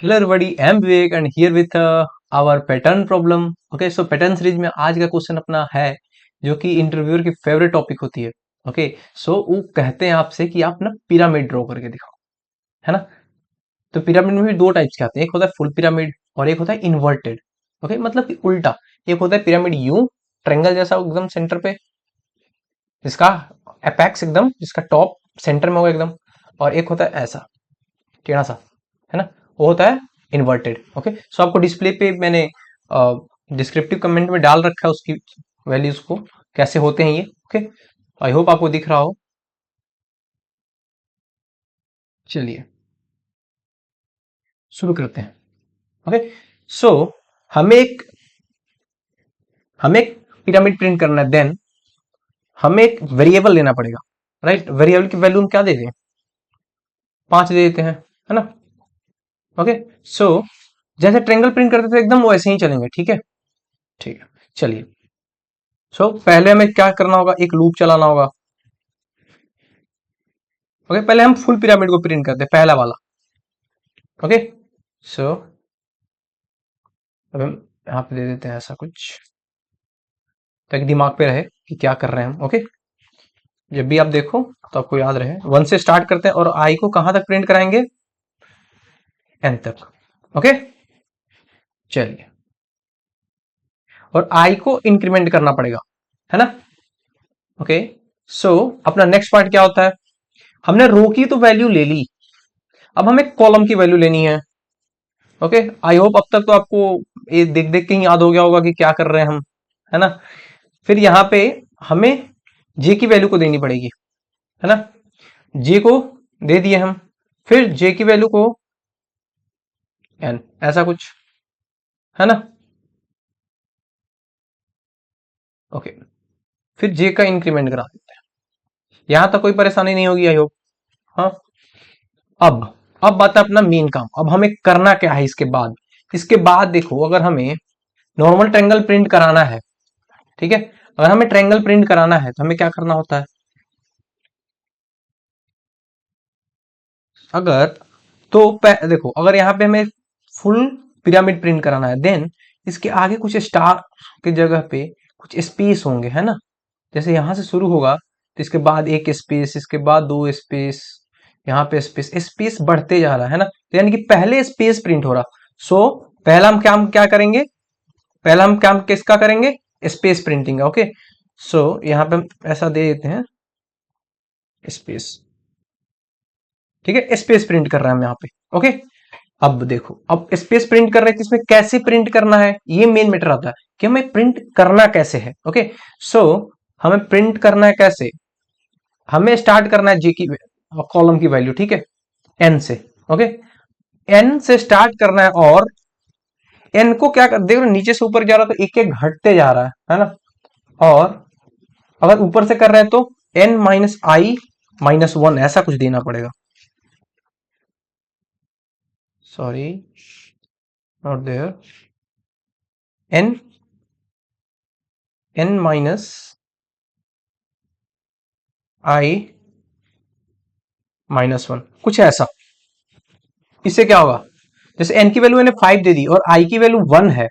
Hello everybody, I am Vivek and here with our pattern problem. Okay, so pattern series में आज का question अपना है जो कि इंटरव्यूअर की फेवरेट टॉपिक होती है। ओके, सो वो कहते हैं आपसे कि आप ना पिरामिड ड्रॉ करके दिखाओ, है ना। तो पिरामिड में भी दो टाइप्स के आते हैं, एक होता है फुल पिरामिड और एक होता है इन्वर्टेड। ओके, मतलब कि उल्टा। एक होता है पिरामिड यू, ट्रायंगल जैसा एकदम सेंटर पे, जिसका एपेक्स एकदम, जिसका टॉप सेंटर में होगा एकदम। और एक होता है ऐसा टेढ़ा सा, है ना, वो होता है इन्वर्टेड। ओके, सो आपको डिस्प्ले पे मैंने डिस्क्रिप्टिव कमेंट में डाल रखा है उसकी वैल्यूज को, कैसे होते हैं ये। ओके, आई होप आपको दिख रहा हो। चलिए शुरू करते हैं। ओके, सो हमें एक हमें एक पिरामिड प्रिंट करना है, देन हमें एक वेरिएबल लेना पड़ेगा। राइट, वेरिएबल की वैल्यू हम क्या दे दें, 5 दे देते हैं, है ना। ओके, सो जैसे ट्रेंगल प्रिंट करते थे एकदम वैसे ही चलेंगे, ठीक है। ठीक है, चलिए। सो पहले हमें क्या करना होगा, एक लूप चलाना होगा। ओके, पहले हम फुल पिरामिड को प्रिंट करते हैं, पहला वाला। ओके, सो अब हम यहाँ पे दे देते हैं ऐसा कुछ, ताकि दिमाग पे रहे कि क्या कर रहे हैं हम। ओके, जब भी आप देखो तो आपको याद रहे। 1 से स्टार्ट करते हैं और आई को कहां तक प्रिंट कराएंगे, एन तक। ओके, चलिए। और आई को इंक्रीमेंट करना पड़ेगा, है ना। ओके, सो अपना नेक्स्ट पार्ट क्या होता है, हमने रो की तो वैल्यू ले ली, अब हमें कॉलम की वैल्यू लेनी है। ओके, आई होप अब तक तो आपको ये देख देख के ही याद हो गया होगा कि क्या कर रहे हैं हम, है ना। फिर यहाँ पे हमें जे की वैल्यू को देनी पड़ेगी, है ना। जे को दे दिए हम, फिर जे की वैल्यू को एन, ऐसा कुछ, है ना। ओके, फिर जे का इंक्रीमेंट करा देते हैं। यहां तक कोई परेशानी नहीं होगी आई होप। हाँ, अब अब बात है अपना मेन काम, अब हमें करना क्या है इसके बाद देखो, अगर हमें नॉर्मल ट्रायंगल प्रिंट कराना है, ठीक है, अगर हमें ट्रायंगल प्रिंट कराना है तो हमें क्या करना होता है, अगर देखो, अगर यहाँ पे हमें फुल पिरामिड प्रिंट कराना है, देन इसके आगे कुछ स्टार की जगह पे कुछ स्पेस होंगे, है ना। जैसे यहां से शुरू होगा तो इसके बाद एक स्पेस, इसके बाद दो स्पेस, यहाँ पे स्पेस स्पेस बढ़ते जा रहा है ना, तो यानी कि पहले स्पेस प्रिंट हो रहा। सो पहला हम क्या करेंगे, पहला हम काम किसका करेंगे, स्पेस प्रिंटिंग का। ओके, सो यहाँ पे हम ऐसा दे देते हैं स्पेस, ठीक है, स्पेस प्रिंट कर रहे हैं हम यहाँ पे। ओके, अब देखो, अब स्पेस प्रिंट कर रहे हैं तो इसमें कैसे प्रिंट करना है, ये मेन मैटर आता है कि हमें प्रिंट करना कैसे है। ओके, सो हमें प्रिंट करना है कैसे, हमें स्टार्ट करना है जे की कॉलम की वैल्यू, ठीक है, एन से। ओके, एन से स्टार्ट करना है, और एन को क्या कर, देखो नीचे से ऊपर जा रहा है तो एक एक घटते जा रहा है ना। और अगर ऊपर से कर रहे हैं तो N minus I minus one, ऐसा कुछ देना पड़ेगा। Sorry, not there, N N minus I minus one, कुछ ऐसा। इससे क्या होगा, जैसे एन की वैल्यू मैंने 5 दे दी और आई की वैल्यू 1 है,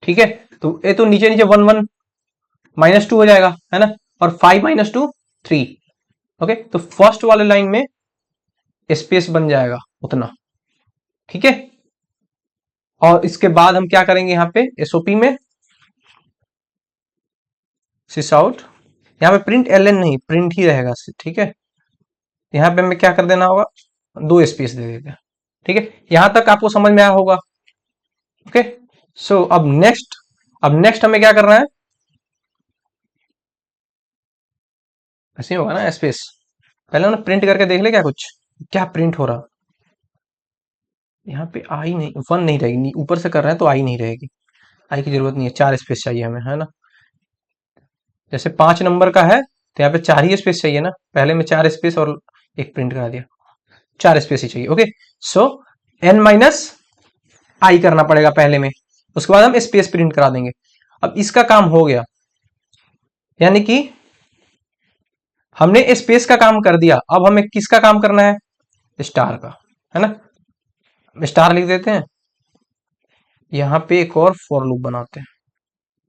ठीक है, तो ये तो नीचे नीचे 1 1 माइनस 2 हो जाएगा, है ना। और 5 माइनस 2 3। ओके, तो फर्स्ट वाले लाइन में स्पेस बन जाएगा उतना, ठीक है। और इसके बाद हम क्या करेंगे, यहाँ पे एसओपी में सिस आउट, यहाँ पे प्रिंट एल एन नहीं, प्रिंट ही रहेगा, ठीक है। यहाँ पे हमें क्या कर देना होगा, दो स्पेस दे देते हैं, ठीक है। यहां तक आपको समझ में आया होगा। ओके, सो अब नेक्स्ट हमें क्या करना है, ऐसे ही होगा ना स्पेस। पहले ना प्रिंट करके देख ले क्या कुछ, क्या प्रिंट हो रहा। यहाँ पे आई नहीं, 1 नहीं रहेगी, ऊपर से कर रहे हैं तो आई नहीं रहेगी, आई की जरूरत नहीं है, 4 स्पेस चाहिए हमें, है ना। जैसे 5 नंबर का है तो यहाँ पे 4 ही स्पेस चाहिए ना, पहले में 4 स्पेस और एक प्रिंट करा दिया, 4 स्पेस ही चाहिए। ओके, सो एन माइनस आई करना पड़ेगा पहले में, उसके बाद हम स्पेस प्रिंट करा देंगे। अब इसका काम हो गया, यानी कि हमने स्पेस का काम कर दिया, अब हमें किसका काम करना है, स्टार का, है ना। स्टार लिख देते हैं, यहां पे एक और फॉर लूप बनाते हैं।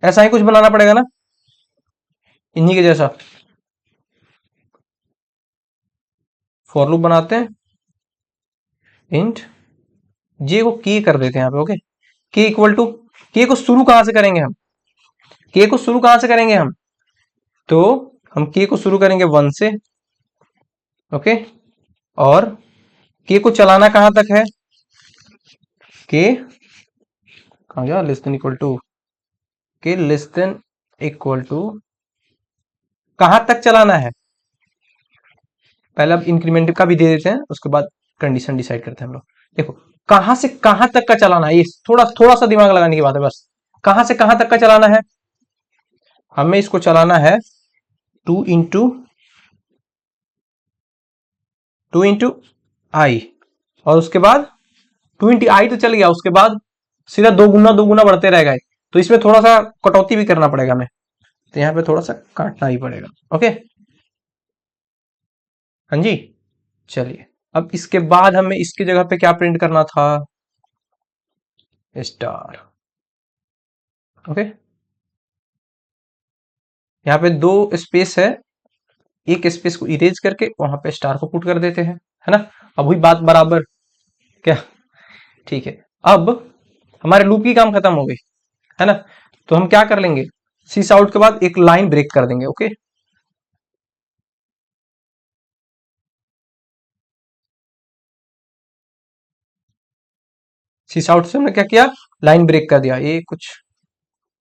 ऐसा ही कुछ बनाना पड़ेगा ना, इन्हीं के जैसा फॉर लूप बनाते हैं। इंट जे को के कर देते हैं यहाँ पे। ओके, के इक्वल टू, के को शुरू कहां से करेंगे हम, के को शुरू कहां से करेंगे हम, तो हम के को शुरू करेंगे 1 से। ओके, और के को चलाना कहां तक है, के कहां गया, लेस देन इक्वल टू, के लेस देन इक्वल टू कहां तक चलाना है, पहले अब इंक्रीमेंट का भी दे देते हैं, उसके बाद कंडीशन डिसाइड करते हैं हम लोग। देखो, कहां से कहां तक का चलाना है, ये थोड़ा थोड़ा सा दिमाग लगाने की बात है बस। कहां से कहां तक का चलाना है, हमें इसको चलाना है 2 इंटू आई, और उसके बाद 2 इंटू आई तो चल गया, उसके बाद सीधा दो गुना बढ़ते रहेगा। तो इसमें थोड़ा सा कटौती भी करना पड़ेगा हमें, तो यहाँ पे थोड़ा सा काटना ही पड़ेगा। ओके, हाँ जी, चलिए अब इसके बाद हमें इसकी जगह पे क्या प्रिंट करना था, स्टार। ओके, यहाँ पे 2 स्पेस है, एक स्पेस को इरेज करके वहां पे स्टार को पुट कर देते हैं, है ना। अब हुई बात बराबर क्या, ठीक है। अब हमारे लूप की काम खत्म हो गई, है ना। तो हम क्या कर लेंगे, सीस आउट के बाद एक लाइन ब्रेक कर देंगे। ओके, सीस आउट से हमने क्या किया, लाइन ब्रेक कर दिया, ये कुछ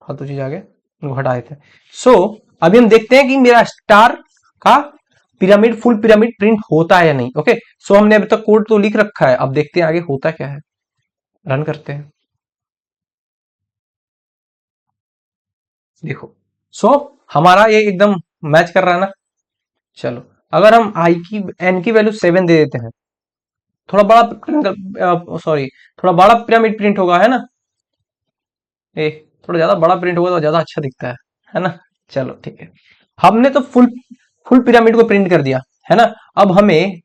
फालतू चीज आ गया, इनको हटा देते हैं। सो अभी हम देखते हैं कि मेरा स्टार का पिरामिड, फुल पिरामिड प्रिंट होता है या नहीं। ओके, सो हमने अभी तक कोड तो लिख रखा है, अब देखते हैं आगे होता क्या है, रन करते हैं। देखो, सो हमारा ये एकदम मैच कर रहा है ना। चलो, अगर हम आई की एन की वैल्यू 7 दे देते हैं, थोड़ा बड़ा, सॉरी, थोड़ा बड़ा पिरामिड प्रिंट होगा, है ना। ए, थोड़ा ज्यादा बड़ा प्रिंट होगा तो ज्यादा अच्छा दिखता है ना। चलो ठीक है, हमने तो फुल फुल पिरामिड को प्रिंट कर दिया, है ना। अब हमें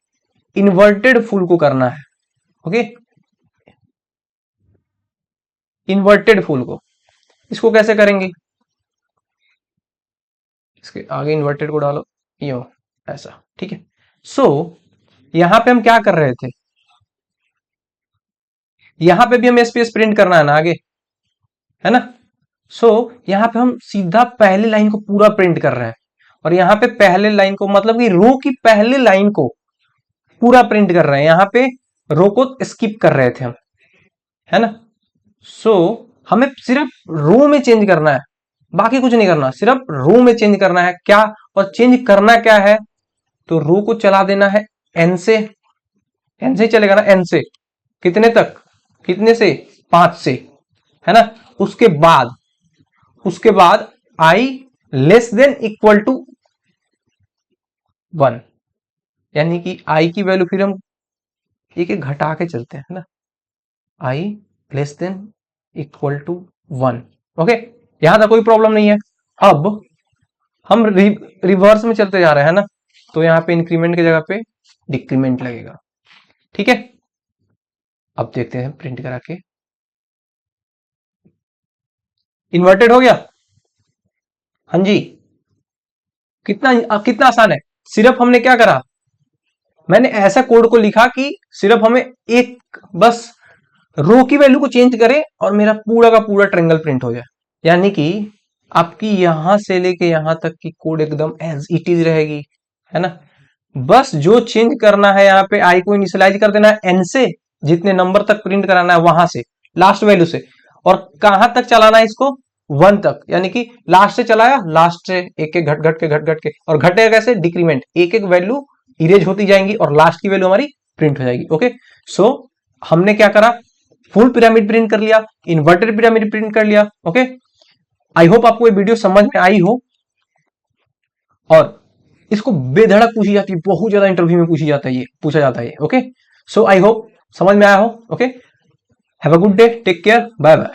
इन्वर्टेड फुल को करना है। ओके, इन्वर्टेड फुल को, इसको कैसे करेंगे, इसके आगे इन्वर्टेड को डालो, यो ऐसा, ठीक है। सो यहां पे हम क्या कर रहे थे, यहां पे भी हमें स्पेस प्रिंट करना है ना आगे, है ना। सो यहां पे हम सीधा पहले लाइन को पूरा प्रिंट कर रहे हैं, और यहां पे पहले लाइन को मतलब कि रो की पहले लाइन को पूरा प्रिंट कर रहे हैं, यहां पे रो को स्किप कर रहे थे हम, है ना। सो हमें सिर्फ रो में चेंज करना है, बाकी कुछ नहीं करना, सिर्फ रो में चेंज करना है क्या, और चेंज करना क्या है, तो रो को चला देना है एन से, एन से चलेगा ना, एन से कितने तक, कितने से, 5 से, है ना। उसके बाद, उसके बाद आई लेस देन इक्वल टू 1, यानी कि आई की वैल्यू फिर हम एक एक घटा के चलते हैं, है ना। I less than equal to 1। Okay, यहां तक कोई प्रॉब्लम नहीं है। अब हम रिवर्स में चलते जा रहे हैं ना, तो यहां पे इंक्रीमेंट की जगह पे डिक्रीमेंट लगेगा, ठीक है। अब देखते हैं प्रिंट करा के, इन्वर्टेड हो गया, हाँ जी। कितना कितना आसान है, सिर्फ हमने क्या करा, मैंने ऐसा कोड को लिखा कि सिर्फ हमें एक बस रो की वैल्यू को चेंज करें और मेरा पूरा का पूरा ट्रायंगल प्रिंट हो जाए, यानी कि आपकी यहां से लेके यहां तक की कोड एकदम एज इट इज रहेगी, है ना। बस जो चेंज करना है, यहाँ पे आई को इनिशियलाइज कर देना है एन से, जितने नंबर तक प्रिंट कराना है वहां से, लास्ट वैल्यू से, और कहां तक चलाना है इसको, 1 तक, यानी कि लास्ट से चलाया, लास्ट से एक एक घट घट के घट घट के, और घटेगा कैसे, डिक्रीमेंट, एक एक वैल्यू इरेज होती जाएंगी और लास्ट की वैल्यू हमारी प्रिंट हो जाएगी। ओके, सो हमने क्या करा, फुल पिरामिड प्रिंट कर लिया, इन्वर्टेड पिरामिड प्रिंट कर लिया। ओके, आई होप आपको ये वीडियो समझ में आई हो, और इसको बेधड़क पूछी जाती है, बहुत ज्यादा इंटरव्यू में पूछी जाता है, ये पूछा जाता है। ओके, सो आई होप समझ में आया हो। Okay, have a good day, take care, bye bye.